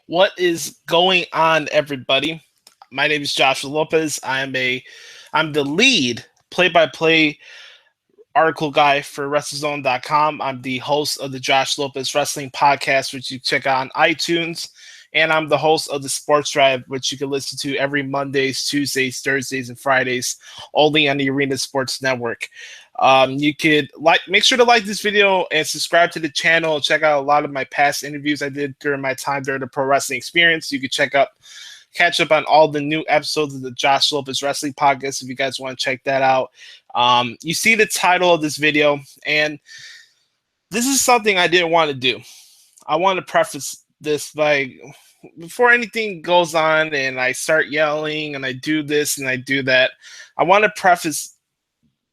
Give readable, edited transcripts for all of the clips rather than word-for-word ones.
What is going on, everybody? My name is Joshua Lopez. I'm the lead play-by-play article guy for WrestleZone.com. I'm the host of the Josh Lopez Wrestling Podcast, which you check out on iTunes, and I'm the host of the Sports Drive, which you can listen to every Mondays, Tuesdays, Thursdays, and Fridays, only on the Arena Sports Network. You could make sure to like this video and subscribe to the channel. Check out a lot of my past interviews I did during my time during the pro wrestling experience. You could catch up on all the new episodes of the Josh Lopez Wrestling Podcast if you guys want to check that out. You see the title of this video, and this is something I didn't want to do. I want to preface this by, before anything goes on and I start yelling and I do this and I do that, I want to preface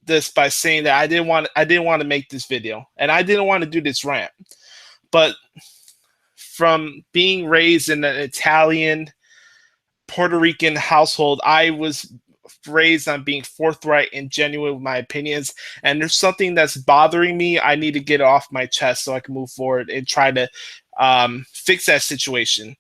this by saying that I didn't want to make this video, and I didn't want to do this rant. But from being raised in an Italian Puerto Rican household, I was raised on being forthright and genuine with my opinions, and there's something that's bothering me. I need to get it off my chest so I can move forward and try to fix that situation.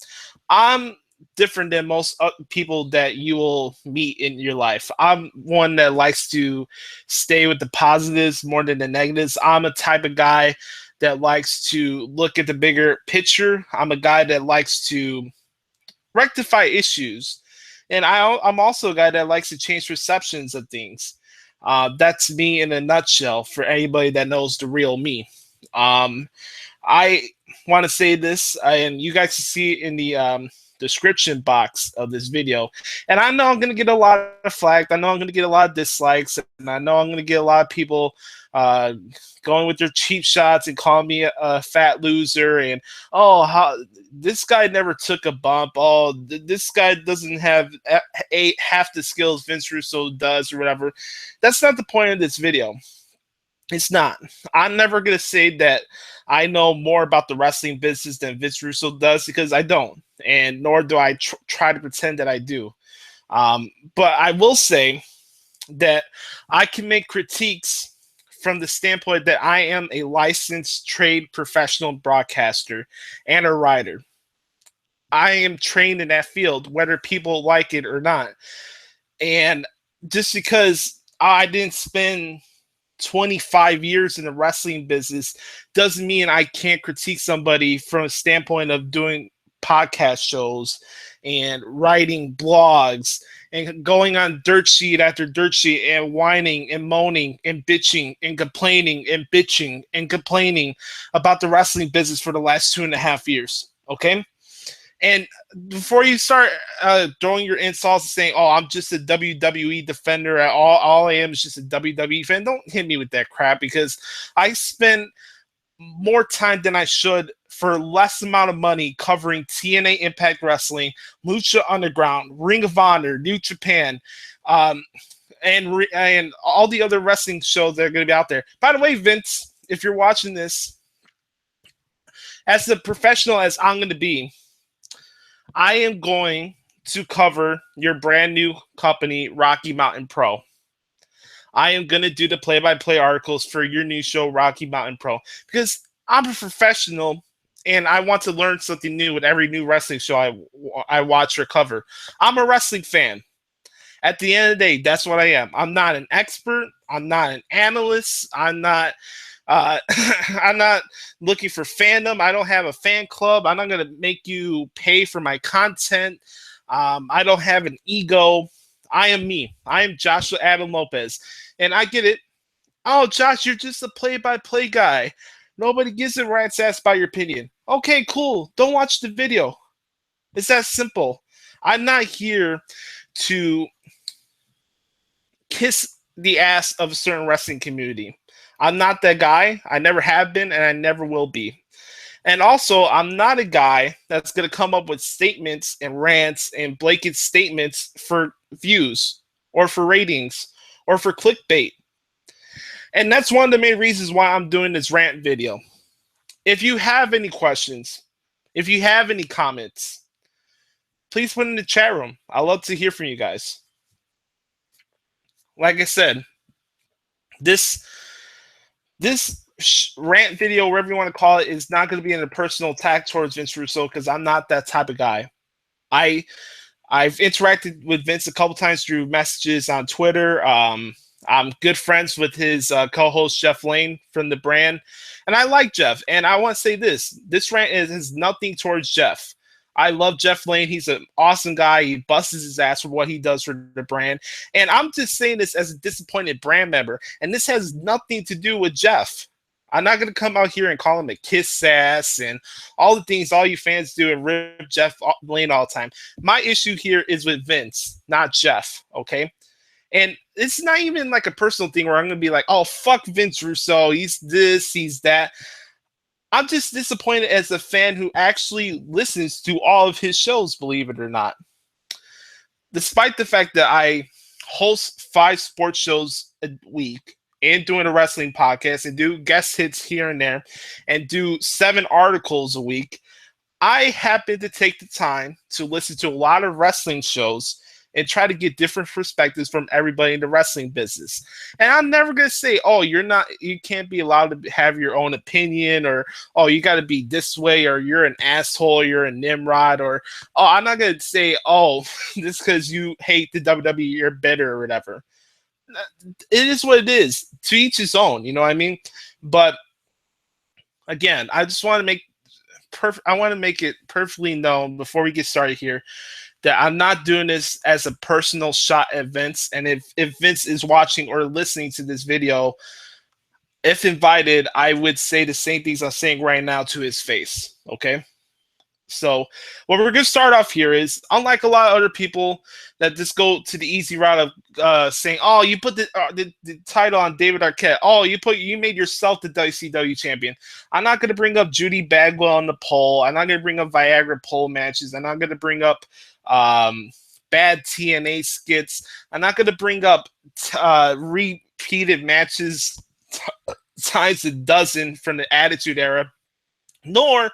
I'm different than most people that you will meet in your life. I'm one that likes to stay with the positives more than the negatives. I'm a type of guy that likes to look at the bigger picture. I'm a guy that likes to rectify issues. And I'm also a guy that likes to change perceptions of things. That's me in a nutshell for anybody that knows the real me. I want to say this, and you guys can see it in the description box of this video. And I know I'm going to get a lot of flack. I know I'm going to get a lot of dislikes. And I know I'm going to get a lot of people going with their cheap shots and calling me a fat loser. And, oh, how this guy never took a bump. Oh, this guy doesn't have half the skills Vince Russo does or whatever. That's not the point of this video. It's not. I'm never going to say that I know more about the wrestling business than Vince Russo does, because I don't. And nor do I try to pretend that I do. But I will say that I can make critiques from the standpoint that I am a licensed trade professional broadcaster and a writer. I am trained in that field, whether people like it or not. And just because I didn't spend 25 years in the wrestling business doesn't mean I can't critique somebody from a standpoint of doing podcast shows and writing blogs and going on dirt sheet after dirt sheet and whining and moaning and bitching and complaining and bitching and complaining about the wrestling business for the last 2.5 years. Okay. And before you start throwing your insults and saying, "Oh, I'm just a WWE defender. All I am is just a WWE fan," don't hit me with that crap, because I spend more time than I should for less amount of money covering TNA Impact Wrestling, Lucha Underground, Ring of Honor, New Japan, and all the other wrestling shows that are going to be out there. By the way, Vince, if you're watching this, as a professional as I'm going to be, I am going to cover your brand new company, Rocky Mountain Pro. I am going to do the play-by-play articles for your new show, Rocky Mountain Pro, because I'm a professional and I want to learn something new with every new wrestling show I watch or cover. I'm a wrestling fan. At the end of the day, that's what I am. I'm not an expert. I'm not an analyst. I'm not I'm not looking for fandom. I don't have a fan club. I'm not going to make you pay for my content. I don't have an ego. I am me. I am Joshua Adam Lopez. And I get it. Oh, Josh, you're just a play-by-play guy. Nobody gives a rat's ass about your opinion. Okay, cool. Don't watch the video. It's that simple. I'm not here to kiss the ass of a certain wrestling community. I'm not that guy. I never have been, and I never will be. And also, I'm not a guy that's going to come up with statements and rants and blanket statements for views or for ratings or for clickbait. And that's one of the main reasons why I'm doing this rant video. If you have any questions, if you have any comments, please put in the chat room. I'd love to hear from you guys. Like I said, this rant video, whatever you want to call it, is not going to be in a personal attack towards Vince Russo because I'm not that type of guy. I've interacted with Vince a couple times through messages on Twitter. I'm good friends with his co-host Jeff Lane from the brand, and I like Jeff. And I want to say this: this rant is nothing towards Jeff. I love Jeff Lane. He's an awesome guy. He busts his ass for what he does for the brand. And I'm just saying this as a disappointed brand member. And this has nothing to do with Jeff. I'm not going to come out here and call him a kiss ass and all the things all you fans do and rip Jeff Lane all the time. My issue here is with Vince, not Jeff, okay? And it's not even like a personal thing where I'm going to be like, oh, fuck Vince Russo. He's this, he's that. I'm just disappointed as a fan who actually listens to all of his shows, believe it or not. Despite the fact that I host 5 sports shows a week and doing a wrestling podcast and do guest hits here and there and do 7 articles a week, I happen to take the time to listen to a lot of wrestling shows and try to get different perspectives from everybody in the wrestling business. And I'm never going to say, oh, you can't be allowed to have your own opinion, or, oh, you got to be this way, or you're an asshole, you're a Nimrod, or, oh, I'm not going to say, oh, just because you hate the WWE, you're bitter or whatever. It is what it is. To each his own, you know what I mean? But again, I just want to make it perfectly known before we get started here that I'm not doing this as a personal shot at Vince. And if Vince is watching or listening to this video, if invited, I would say the same things I'm saying right now to his face, okay? So what we're going to start off here is, unlike a lot of other people that just go to the easy route of saying, oh, you put the title on David Arquette. Oh, you made yourself the WCW champion. I'm not going to bring up Judy Bagwell on the poll. I'm not going to bring up Viagra pole matches. I'm not going to bring up bad TNA skits. I'm not going to bring up repeated matches times a dozen from the Attitude Era. Nor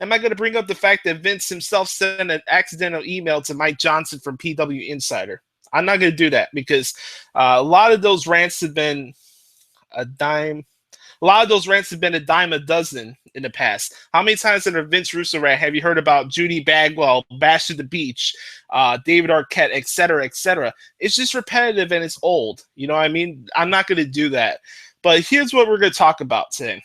am I going to bring up the fact that Vince himself sent an accidental email to Mike Johnson from PW Insider. I'm not going to do that because a lot of those rants have been a dime. A lot of those rants have been a dime a dozen in the past. How many times in a Vince Russo rant have you heard about Judy Bagwell, Bash to the Beach, David Arquette, etc., etc.? It's just repetitive and it's old. You know what I mean? I'm not going to do that. But here's what we're going to talk about today.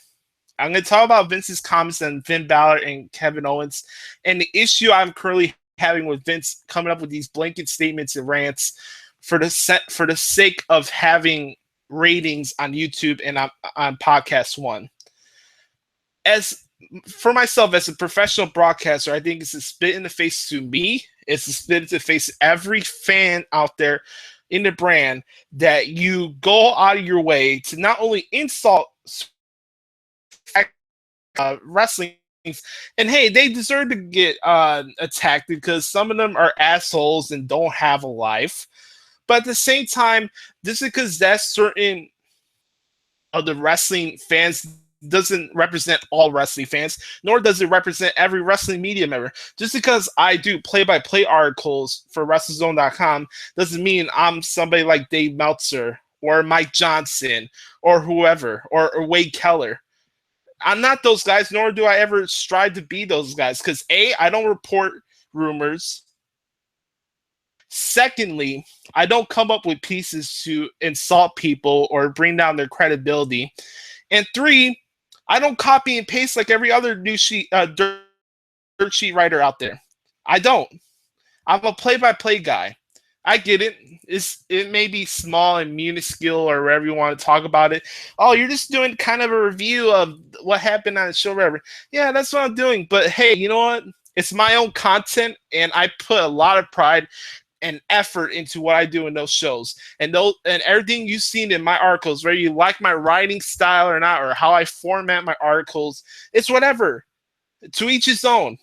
I'm going to talk about Vince's comments on Finn Balor and Kevin Owens and the issue I'm currently having with Vince coming up with these blanket statements and rants for the sake of having ratings on YouTube and on Podcast One. As for myself, as a professional broadcaster, I think it's a spit in the face to me. It's a spit in the face to every fan out there in the brand that you go out of your way to not only insult wrestling, and hey, they deserve to get attacked because some of them are assholes and don't have a life. But at the same time, just because that's certain of the wrestling fans doesn't represent all wrestling fans, nor does it represent every wrestling media member. Just because I do play-by-play articles for WrestleZone.com doesn't mean I'm somebody like Dave Meltzer or Mike Johnson or whoever or Wade Keller. I'm not those guys, nor do I ever strive to be those guys. Because A, I don't report rumors. Secondly, I don't come up with pieces to insult people or bring down their credibility. And 3, I don't copy and paste like every other dirt sheet writer out there. I don't. I'm a play-by-play guy. I get it. It may be small and minuscule or wherever you want to talk about it. Oh, you're just doing kind of a review of what happened on the show, whatever. Yeah, that's what I'm doing. But hey, you know what? It's my own content, and I put a lot of pride and effort into what I do in those shows. And everything you've seen in my articles, whether you like my writing style or not, or how I format my articles, it's whatever. To each his own.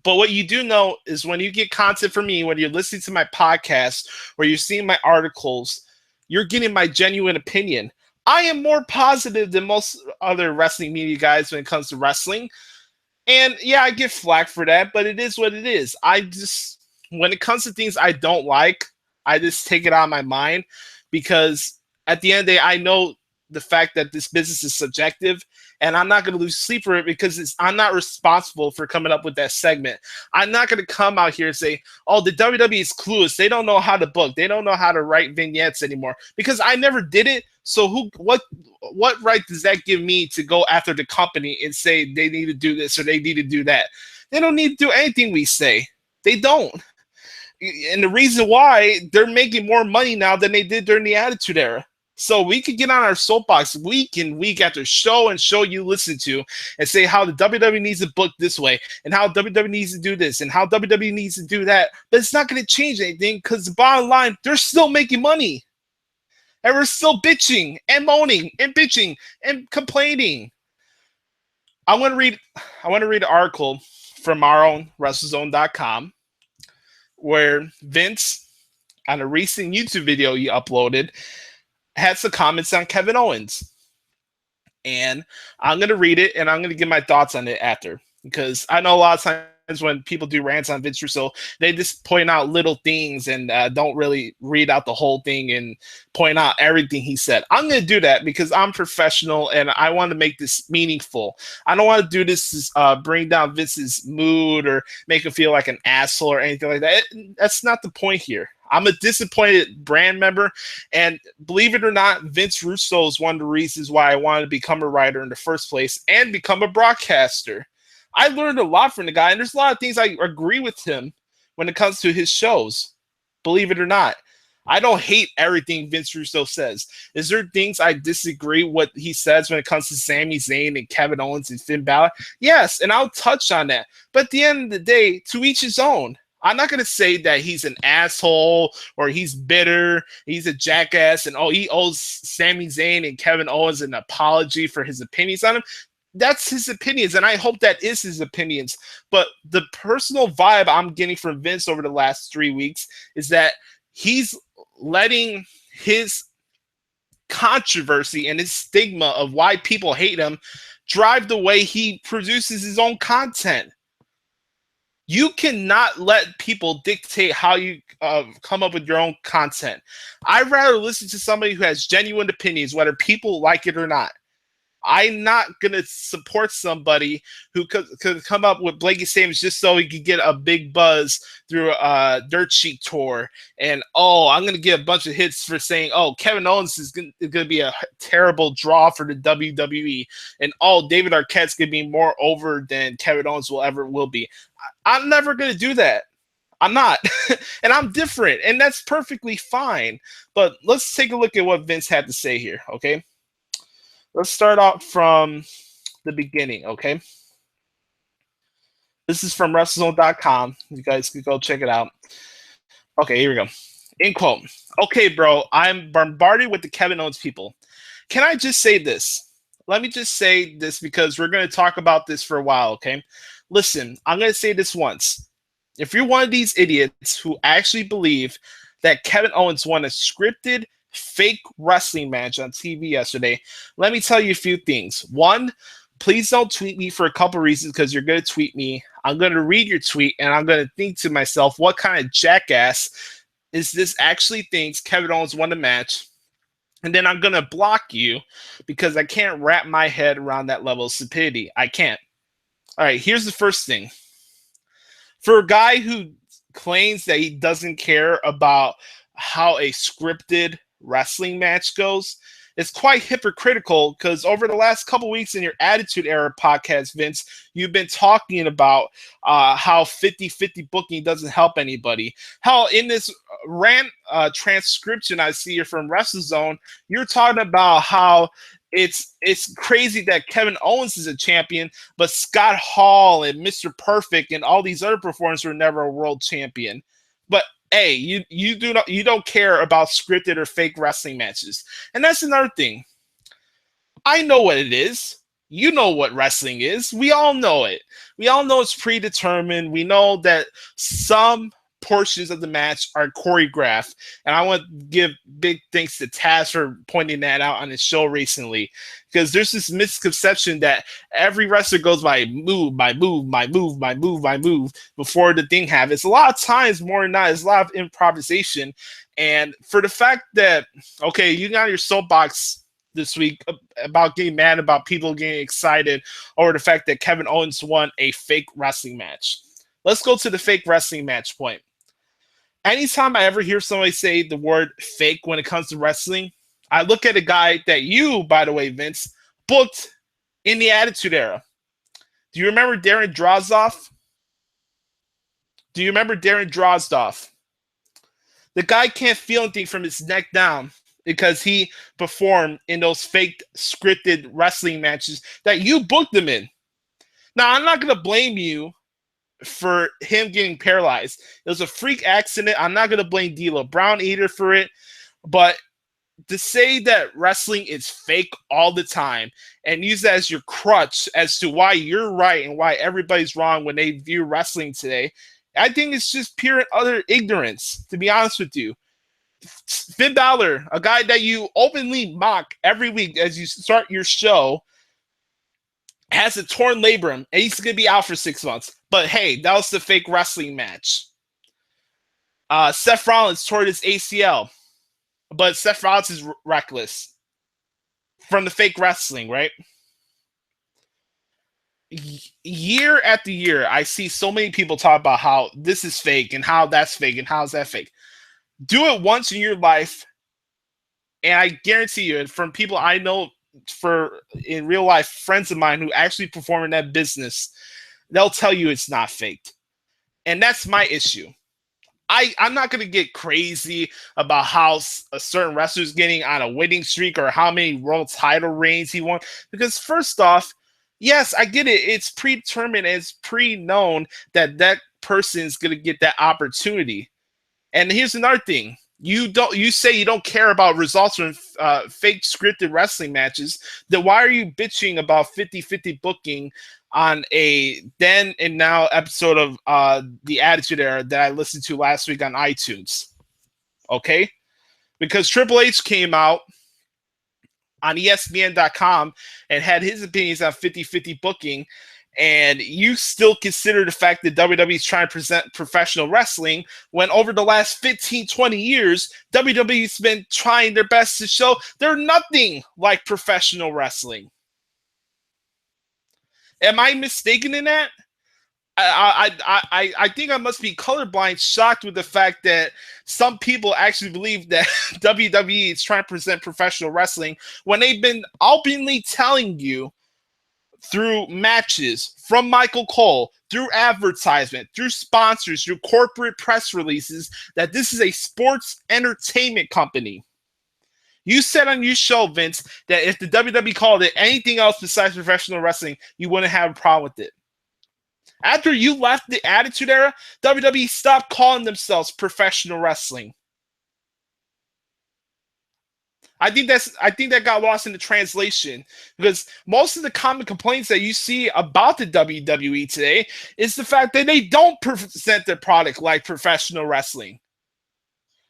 But what you do know is when you get content from me, when you're listening to my podcast or you're seeing my articles, you're getting my genuine opinion. I am more positive than most other wrestling media guys when it comes to wrestling. And yeah, I get flack for that, but it is what it is. When it comes to things I don't like, I just take it out of my mind because at the end of the day, I know the fact that this business is subjective, and I'm not going to lose sleep for it because I'm not responsible for coming up with that segment. I'm not going to come out here and say, oh, the WWE is clueless. They don't know how to book. They don't know how to write vignettes anymore, because I never did it. So what right does that give me to go after the company and say they need to do this or they need to do that? They don't need to do anything we say. They don't. And the reason why, they're making more money now than they did during the Attitude Era. So we could get on our soapbox week and week after show and show you listen to and say how the WWE needs to book this way and how WWE needs to do this and how WWE needs to do that. But it's not going to change anything, because the bottom line, they're still making money. And we're still bitching and moaning and bitching and complaining. I want to read an article from our own WrestleZone.com where Vince, on a recent YouTube video he uploaded, had some comments on Kevin Owens. And I'm going to read it, and I'm going to give my thoughts on it after, because I know a lot of times when people do rants on Vince Russo, they just point out little things and don't really read out the whole thing and point out everything he said. I'm going to do that because I'm professional and I want to make this meaningful. I don't want to do this to bring down Vince's mood or make him feel like an asshole or anything like that. That's not the point here. I'm a disappointed brand member, and believe it or not, Vince Russo is one of the reasons why I wanted to become a writer in the first place and become a broadcaster. I learned a lot from the guy, and there's a lot of things I agree with him when it comes to his shows. Believe it or not, I don't hate everything Vince Russo says. Is there things I disagree what he says when it comes to Sami Zayn and Kevin Owens and Finn Balor? Yes, and I'll touch on that. But at the end of the day, to each his own. I'm not going to say that he's an asshole or he's bitter, he's a jackass, and he owes Sami Zayn and Kevin Owens an apology for his opinions on him. That's his opinions, and I hope that is his opinions. But the personal vibe I'm getting from Vince over the last 3 weeks is that he's letting his controversy and his stigma of why people hate him drive the way he produces his own content. You cannot let people dictate how you come up with your own content. I'd rather listen to somebody who has genuine opinions, whether people like it or not. I'm not going to support somebody who could come up with blanket statements just so he could get a big buzz through a Dirt Sheet tour. And, I'm going to get a bunch of hits for saying, Kevin Owens is going to be a terrible draw for the WWE. And, David Arquette's going to be more over than Kevin Owens will be. I'm never going to do that. I'm not. And I'm different. And that's perfectly fine. But let's take a look at what Vince had to say here, okay? Let's start out from the beginning, okay? This is from WrestleZone.com. You guys can go check it out. Okay, here we go. In quote, okay, bro, I'm bombarded with the Kevin Owens people. Can I just say this? Let me just say this because we're going to talk about this for a while, okay? Listen, I'm going to say this once. If you're one of these idiots who actually believe that Kevin Owens won a scripted fake wrestling match on TV yesterday, let me tell you a few things. One, please don't tweet me for a couple reasons, because you're going to tweet me. I'm going to read your tweet and I'm going to think to myself, what kind of jackass is this actually thinks Kevin Owens won the match? And then I'm going to block you because I can't wrap my head around that level of stupidity. I can't. All right, here's the first thing. For a guy who claims that he doesn't care about how a scripted wrestling match goes, it's quite hypocritical, because over the last couple weeks in your Attitude Era podcast, Vince, you've been talking about how 50-50 booking doesn't help anybody. How in this rant transcription I see here from WrestleZone, you're talking about how it's crazy that Kevin Owens is a champion, but Scott Hall and Mr. Perfect and all these other performers were never a world champion. But hey, you don't care about scripted or fake wrestling matches. And that's another thing. I know what it is. You know what wrestling is. We all know it. We all know it's predetermined. We know that some portions of the match are choreographed. And I want to give big thanks to Taz for pointing that out on his show recently. Because there's this misconception that every wrestler goes by move, by move, by move, by move, by move before the thing happens. A lot of times, more than not, it's a lot of improvisation. And for the fact that, okay, you got your soapbox this week about getting mad about people getting excited over the fact that Kevin Owens won a fake wrestling match. Let's go to the fake wrestling match point. Anytime I ever hear somebody say the word fake when it comes to wrestling, I look at a guy that you, by the way, Vince, booked in the Attitude Era. Do you remember Darren Drozdov? Do you remember Darren Drozdov? The guy can't feel anything from his neck down because he performed in those fake scripted wrestling matches that you booked him in. Now, I'm not going to blame you for him getting paralyzed. It was a freak accident. I'm not going to blame D'Lo Brown either for it. But to say that wrestling is fake all the time and use that as your crutch as to why you're right and why everybody's wrong when they view wrestling today, I think it's just pure and utter ignorance, to be honest with you. Finn Balor, a guy that you openly mock every week as you start your show, has a torn labrum and he's going to be out for 6 months. But hey, that was the fake wrestling match. Seth Rollins tore his ACL, but Seth Rollins is reckless from the fake wrestling, right? Year after year, I see so many people talk about how this is fake and how that's fake and how's that fake. Do it once in your life, and I guarantee you, from people I know for in real life, friends of mine who actually perform in that business, they'll tell you it's not faked. And that's my issue. I'm not going to get crazy about how a certain wrestler is getting on a winning streak or how many world title reigns he won. Because first off, yes, I get it. It's predetermined. It's pre-known that that person is going to get that opportunity. And here's another thing. You say you don't care about results from fake scripted wrestling matches. Then why are you bitching about 50-50 booking on a then and now episode of the Attitude Era that I listened to last week on iTunes? Okay? Because Triple H came out on ESPN.com and had his opinions on 50-50 booking, and you still consider the fact that WWE is trying to present professional wrestling when over the last 15, 20 years, WWE's been trying their best to show they're nothing like professional wrestling. Am I mistaken in that? I think I must be colorblind, shocked with the fact that some people actually believe that WWE is trying to present professional wrestling when they've been openly telling you through matches from Michael Cole, through advertisement, through sponsors, through corporate press releases, that this is a sports entertainment company. You said on your show, Vince, that if the WWE called it anything else besides professional wrestling, you wouldn't have a problem with it. After you left the Attitude Era, WWE stopped calling themselves professional wrestling. I think that got lost in the translation, because most of the common complaints that you see about the WWE today is the fact that they don't present their product like professional wrestling.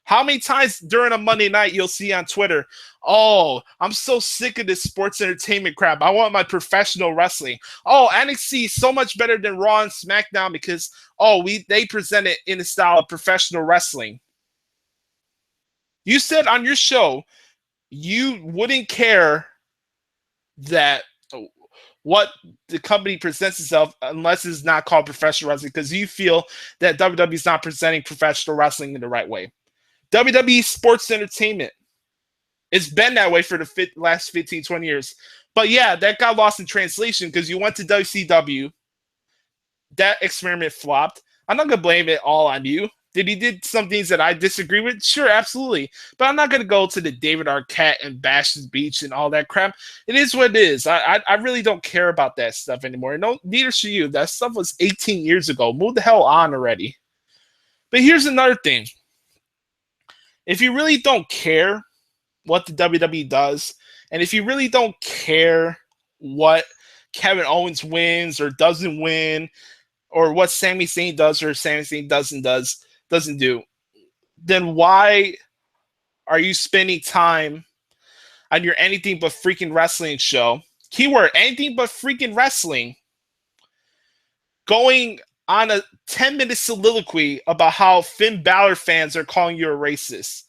How many times during a Monday night you'll see on Twitter, "Oh, I'm so sick of this sports entertainment crap. I want my professional wrestling. Oh, NXT is so much better than Raw and SmackDown because they present it in the style of professional wrestling." You said on your show you wouldn't care that what the company presents itself unless it's not called professional wrestling, because you feel that WWE is not presenting professional wrestling in the right way. WWE sports entertainment. It's been that way for the last 15, 20 years. But yeah, that got lost in translation because you went to WCW. That experiment flopped. I'm not going to blame it all on you. Did he did some things that I disagree with? Sure, absolutely. But I'm not going to go to the David Arquette and Bash the Beach and all that crap. It is what it is. I really don't care about that stuff anymore. No, neither should you. That stuff was 18 years ago. Move the hell on already. But here's another thing. If you really don't care what the WWE does, and if you really don't care what Kevin Owens wins or doesn't win, or what Sami Zayn does or Sami Zayn doesn't do, then why are you spending time on your anything but freaking wrestling show? Keyword, anything but freaking wrestling. Going on a 10-minute soliloquy about how Finn Balor fans are calling you a racist,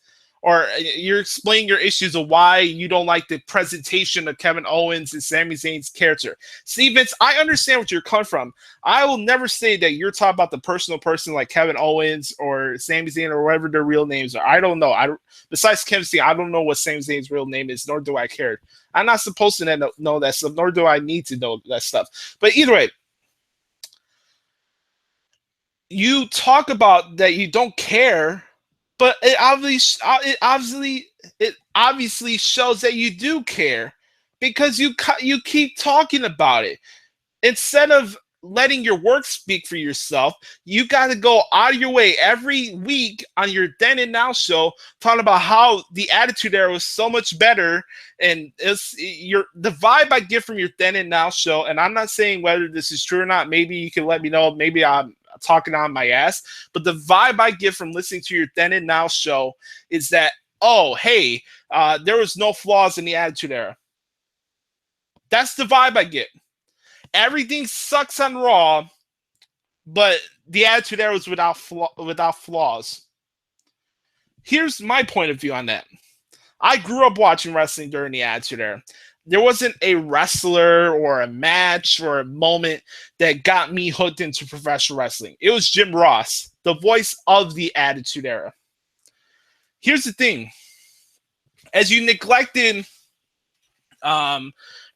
or you're explaining your issues of why you don't like the presentation of Kevin Owens and Sami Zayn's character. See, Vince, I understand what you're coming from. I will never say that you're talking about the personal person like Kevin Owens or Sami Zayn or whatever their real names are. I don't know. Besides Kevin Zayn, I don't know what Sami Zayn's real name is, nor do I care. I'm not supposed to know that stuff, nor do I need to know that stuff. But either way, you talk about that you don't care, but it obviously shows that you do care because you keep talking about it instead of letting your work speak for yourself. You got to go out of your way every week on your Then and Now show talking about how the Attitude Era was so much better, and the vibe I get from your Then and Now show. And I'm not saying whether this is true or not. Maybe you can let me know. Maybe I'm talking on my ass, but the vibe I get from listening to your Then and Now show is that, oh, hey, there was no flaws in the Attitude Era. That's the vibe I get. Everything sucks on Raw, but the Attitude Era was without flaws. Here's my point of view on that. I grew up watching wrestling during the Attitude Era. There wasn't a wrestler or a match or a moment that got me hooked into professional wrestling. It was Jim Ross, the voice of the Attitude Era. Here's the thing. As you neglected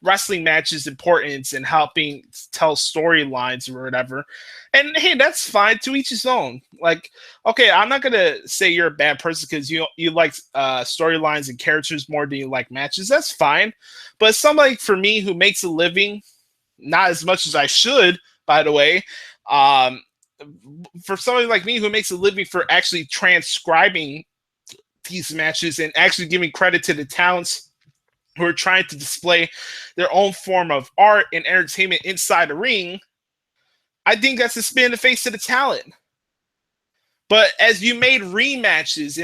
wrestling matches' importance and helping tell storylines or whatever, and hey, that's fine, to each his own. Like, okay, I'm not gonna say you're a bad person because you like storylines and characters more than you like matches. That's fine. But somebody for me who makes a living, not as much as I should, by the way, for somebody like me who makes a living for actually transcribing these matches and actually giving credit to the talents who are trying to display their own form of art and entertainment inside the ring, I think that's a spin in the face of the talent. But as you made rematches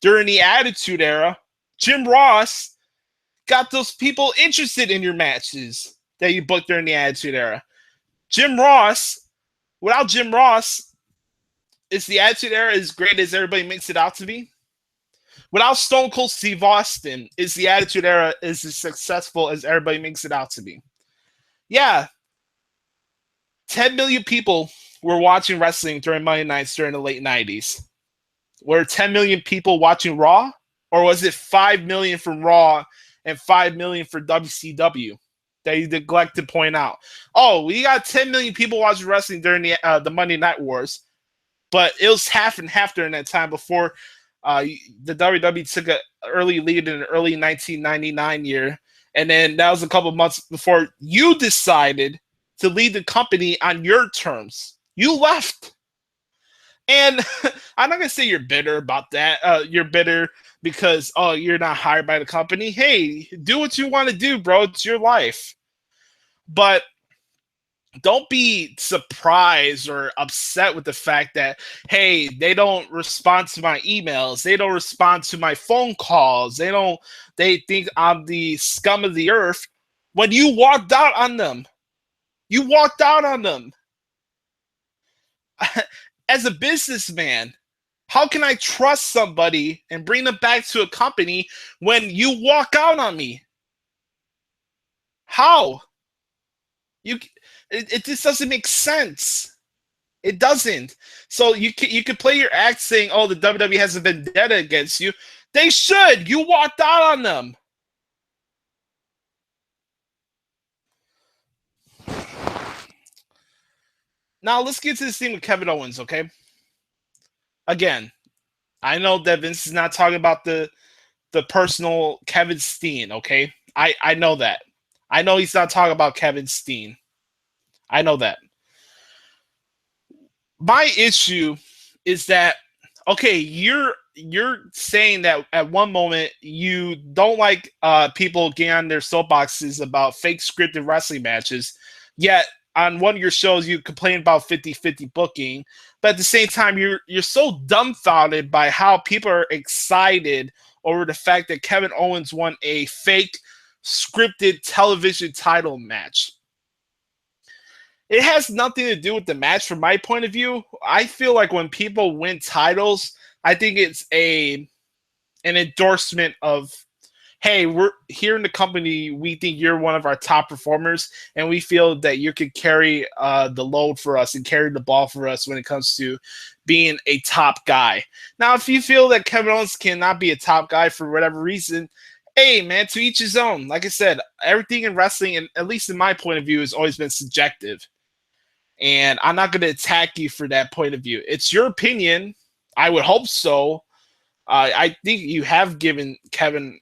during the Attitude Era, Jim Ross got those people interested in your matches that you booked during the Attitude Era. Without Jim Ross, is the Attitude Era as great as everybody makes it out to be? Without Stone Cold Steve Austin, is the Attitude Era as successful as everybody makes it out to be? Yeah. 10 million people were watching wrestling during Monday nights during the late 90s. Were 10 million people watching Raw? Or was it 5 million from Raw and 5 million for WCW that you neglect to point out? Oh, we got 10 million people watching wrestling during the Monday Night Wars, but it was half and half during that time before the WWE took an early lead in the early 1999 year, and then that was a couple months before you decided to lead the company on your terms. You left. And I'm not going to say you're bitter about that. You're bitter because, oh, you're not hired by the company. Hey, do what you want to do, bro. It's your life. But don't be surprised or upset with the fact that, hey, they don't respond to my emails. They don't respond to my phone calls. They think I'm the scum of the earth when you walked out on them. You walked out on them. As a businessman, how can I trust somebody and bring them back to a company when you walk out on me? How? It just doesn't make sense. It doesn't. So you could play your act saying, oh, the WWE has a vendetta against you. They should. You walked out on them. Now let's get to this thing with Kevin Owens, okay? Again, I know that Vince is not talking about the personal Kevin Steen, okay? I know that. I know he's not talking about Kevin Steen. I know that. My issue is that, okay, you're saying that at one moment you don't like people getting on their soapboxes about fake scripted wrestling matches, yet on one of your shows you complain about 50-50 booking, but at the same time you're so dumbfounded by how people are excited over the fact that Kevin Owens won a fake scripted television title match. It has nothing to do with the match from my point of view. I feel like when people win titles, I think it's a an endorsement of, hey, we're here in the company. We think you're one of our top performers, and we feel that you could carry the load for us and carry the ball for us when it comes to being a top guy. Now, if you feel that Kevin Owens cannot be a top guy for whatever reason, hey, man, to each his own. Like I said, everything in wrestling, and at least in my point of view, has always been subjective. And I'm not going to attack you for that point of view. It's your opinion. I would hope so. I think you have given Kevin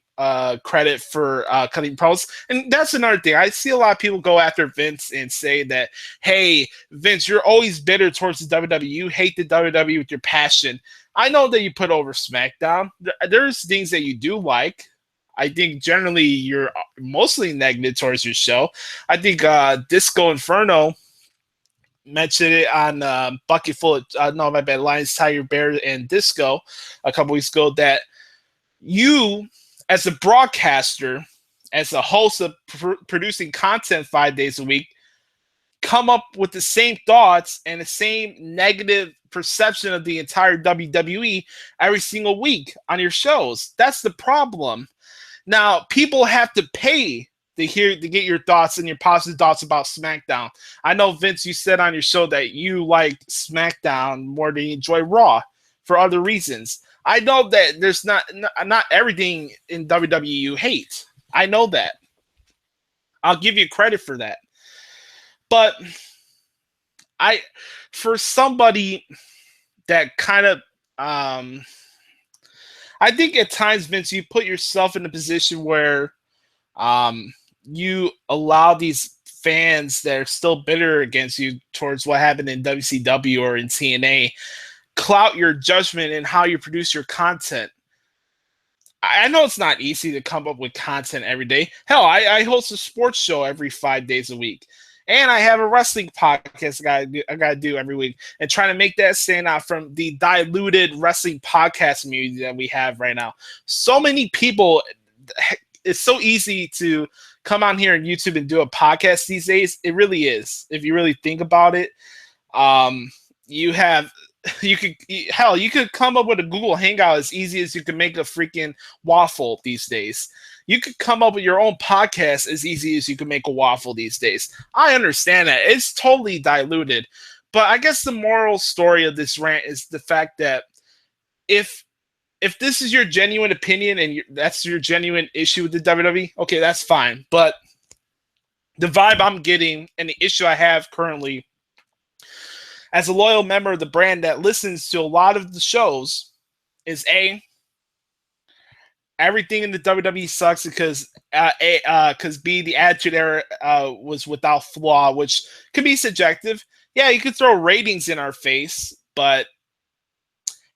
credit for cutting promos. And that's another thing. I see a lot of people go after Vince and say that, hey, Vince, you're always bitter towards the WWE. You hate the WWE with your passion. I know that you put over SmackDown. There's things that you do like. I think generally you're mostly negative towards your show. I think Disco Inferno mentioned it on Bucket Full of, no, my bad, Lions, Tiger, Bear, and Disco a couple weeks ago, that you, as a broadcaster, as a host of producing content 5 days a week, come up with the same thoughts and the same negative perception of the entire WWE every single week on your shows. That's the problem. Now, people have to pay to get your thoughts and your positive thoughts about SmackDown. I know, Vince, you said on your show that you like SmackDown more than you enjoy Raw for other reasons. I know that there's not everything in WWE you hate. I know that. I'll give you credit for that. But for somebody that kind of I think at times, Vince, you put yourself in a position where you allow these fans that are still bitter against you towards what happened in WCW or in TNA clout your judgment and how you produce your content. I know it's not easy to come up with content every day. Hell, I host a sports show every 5 days a week. And I have a wrestling podcast I gotta do every week, and trying to make that stand out from the diluted wrestling podcast community that we have right now. So many people, it's so easy to come on here on YouTube and do a podcast these days. It really is. If you really think about it, you could come up with a Google Hangout as easy as you can make a freaking waffle these days. You could come up with your own podcast as easy as you can make a waffle these days. I understand that. It's totally diluted. But I guess the moral story of this rant is the fact that if this is your genuine opinion and that's your genuine issue with the WWE, okay, that's fine. But the vibe I'm getting and the issue I have currently as a loyal member of the brand that listens to a lot of the shows is everything in the WWE sucks because B, the Attitude Era was without flaw, which could be subjective. Yeah, you could throw ratings in our face, but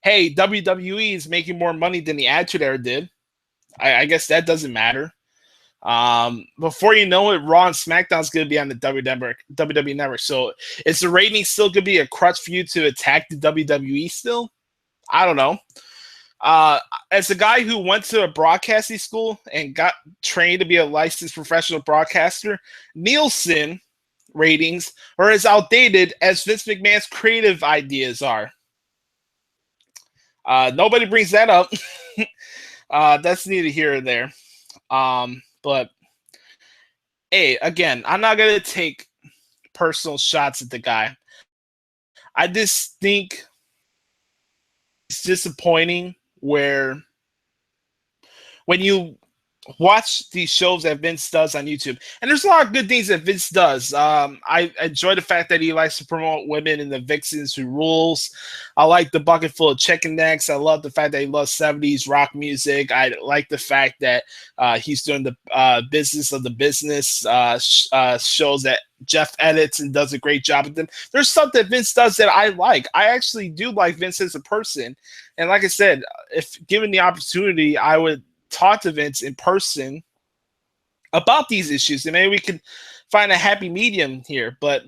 hey, WWE is making more money than the Attitude Era did. I guess that doesn't matter. Before you know it, Raw and SmackDown is going to be on the WWE Network. So is the rating still going to be a crutch for you to attack the WWE still? I don't know. As a guy who went to a broadcasting school and got trained to be a licensed professional broadcaster, Nielsen ratings are as outdated as Vince McMahon's creative ideas are. Nobody brings that up. That's neither here or there. But hey, again, I'm not going to take personal shots at the guy. I just think it's disappointing when you watch these shows that Vince does on YouTube, and there's a lot of good things that Vince does. I enjoy the fact that he likes to promote women and the vixens who rules. I like the bucket full of chicken necks. I love the fact that he loves 70s rock music. I like the fact that he's doing the business of the business shows that Jeff edits and does a great job with them. There's stuff that Vince does that I like. I actually do like Vince as a person. And like I said, if given the opportunity, I would talk to Vince in person about these issues, and maybe we can find a happy medium here. But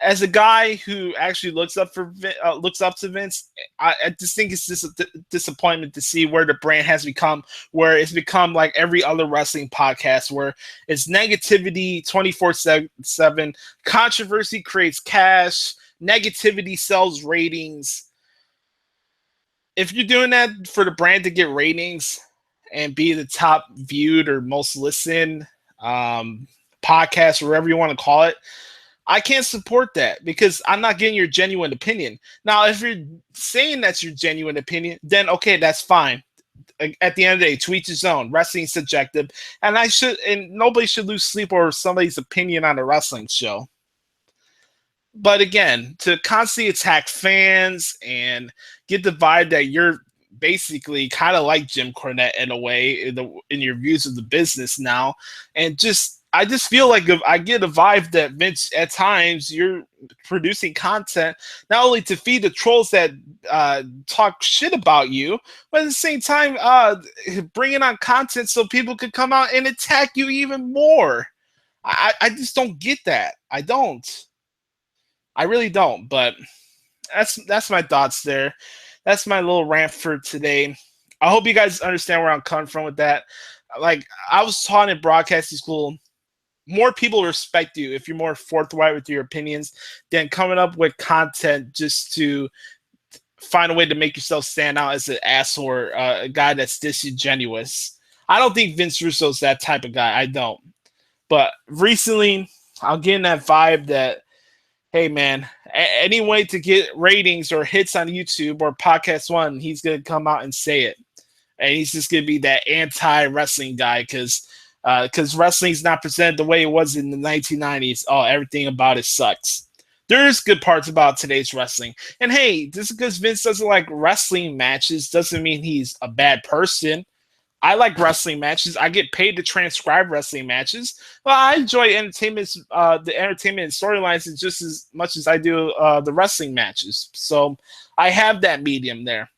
as a guy who actually looks up to Vince, I just think it's just a disappointment to see where the brand has become, where it's become like every other wrestling podcast, where it's negativity 24/7, controversy creates cash, negativity sells ratings. If you're doing that for the brand to get ratings, and be the top viewed or most listened podcast, or whatever you want to call it, I can't support that because I'm not getting your genuine opinion. Now, if you're saying that's your genuine opinion, then okay, that's fine. At the end of the day, to each his own. Wrestling's subjective, and nobody should lose sleep over somebody's opinion on a wrestling show. But again, to constantly attack fans and get the vibe that you're basically kind of like Jim Cornette in a way in your views of the business now, and I just feel like I get a vibe that Vince, at times you're producing content not only to feed the trolls that talk shit about you, but at the same time bringing on content so people could come out and attack you even more. I just don't get that. I don't. I really don't. But that's my thoughts there. That's my little rant for today. I hope you guys understand where I'm coming from with that. Like, I was taught in broadcasting school, more people respect you if you're more forthright with your opinions than coming up with content just to find a way to make yourself stand out as an asshole or a guy that's disingenuous. I don't think Vince Russo's that type of guy. I don't. But recently, I'm getting that vibe that, hey, man, any way to get ratings or hits on YouTube or Podcast One, he's going to come out and say it. And he's just going to be that anti-wrestling guy because wrestling's not presented the way it was in the 1990s. Oh, everything about it sucks. There's good parts about today's wrestling. And hey, just because Vince doesn't like wrestling matches doesn't mean he's a bad person. I like wrestling matches. I get paid to transcribe wrestling matches. Well, I enjoy the entertainment and storylines just as much as I do the wrestling matches. So I have that medium there.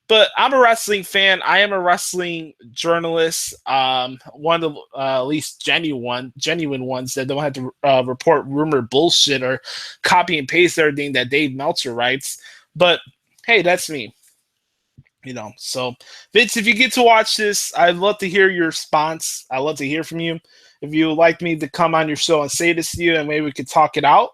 But I'm a wrestling fan. I am a wrestling journalist. One of the at least genuine ones that don't have to report rumor bullshit or copy and paste everything that Dave Meltzer writes. But hey, that's me. So Vince, if you get to watch this, I'd love to hear your response. I'd love to hear from you. If you would like me to come on your show and say this to you, and maybe we could talk it out,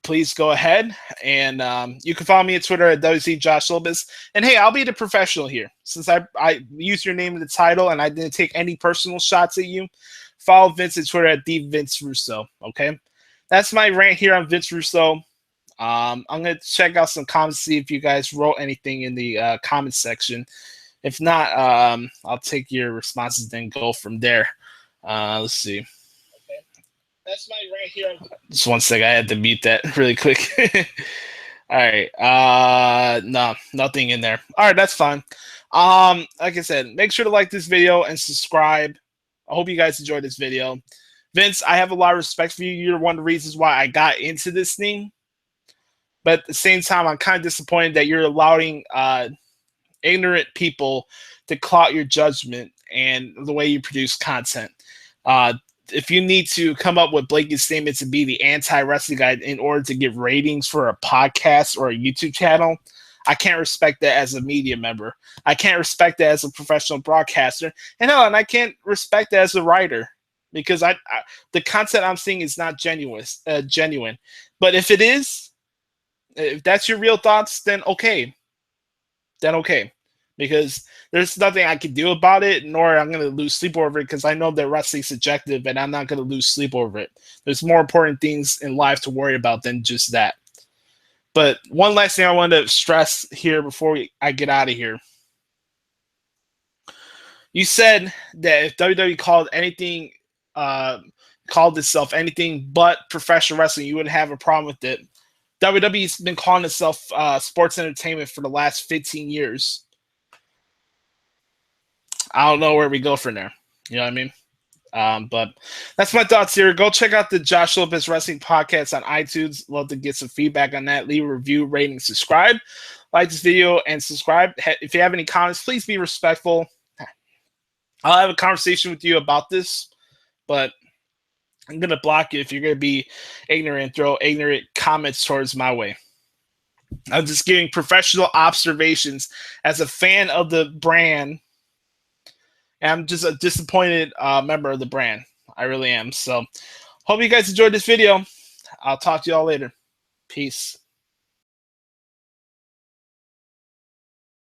please go ahead. And you can follow me on Twitter at WCJoshLopez. And hey, I'll be the professional here. Since I used your name in the title and I didn't take any personal shots at you, follow Vince on Twitter at @VinceRusso. Okay? That's my rant here on Vince Russo. I'm going to check out some comments, see if you guys wrote anything in the comments section. If not, I'll take your responses, then go from there. Let's see. Okay. That's my rant here. Just one second. I had to mute that really quick. All right. No, nothing in there. All right, that's fine. Like I said, make sure to like this video and subscribe. I hope you guys enjoyed this video. Vince, I have a lot of respect for you. You're one of the reasons why I got into this thing. But at the same time, I'm kind of disappointed that you're allowing ignorant people to clout your judgment and the way you produce content. If you need to come up with blanket statements and be the anti-wrestling guy in order to get ratings for a podcast or a YouTube channel, I can't respect that as a media member. I can't respect that as a professional broadcaster. And I can't respect that as a writer because the content I'm seeing is not genuine. But if it is, if that's your real thoughts, then okay. Because there's nothing I can do about it, nor I'm going to lose sleep over it because I know that wrestling's subjective and I'm not going to lose sleep over it. There's more important things in life to worry about than just that. But one last thing I want to stress here before I get out of here. You said that if WWE called itself anything but professional wrestling, you wouldn't have a problem with it. WWE's been calling itself sports entertainment for the last 15 years. I don't know where we go from there. You know what I mean? But that's my thoughts here. Go check out the Josh Lopez Wrestling Podcast on iTunes. Love to get some feedback on that. Leave a review, rating, subscribe. Like this video and subscribe. If you have any comments, please be respectful. I'll have a conversation with you about this, but I'm going to block you if you're going to be ignorant and throw ignorant comments towards my way. I'm just giving professional observations as a fan of the brand. And I'm just a disappointed member of the brand. I really am. So hope you guys enjoyed this video. I'll talk to you all later. Peace.